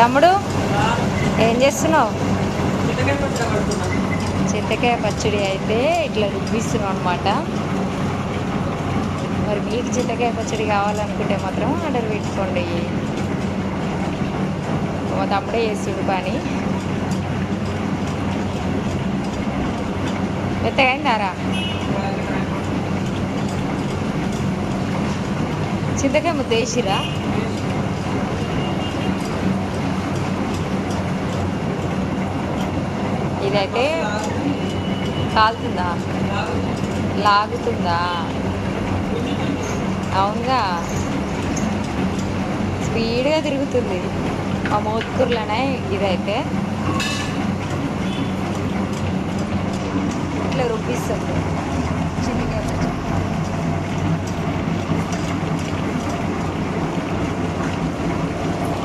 తమ్ముడు ఏం చేస్తున్నావు? చింతకాయ పచ్చడి అయితే ఇట్లా రుబ్బిస్తున్నాం అనమాట. మరి మీకు చింతకాయ పచ్చడి కావాలనుకుంటే మాత్రం ఆర్డర్ పెట్టుకోండి. మా తమ్ముడే చేస్తుడు పని. మెత్తగైందారా? చింతకాయ ముద్ద వేసిరా? ఇదైతే కాలుతుందా? లాగుతుందా? అవునుగా, స్పీడ్గా తిరుగుతుంది ఆ మోత్కూరులోనే. ఇదైతే ఇట్లా రుబ్బిస్తుంది.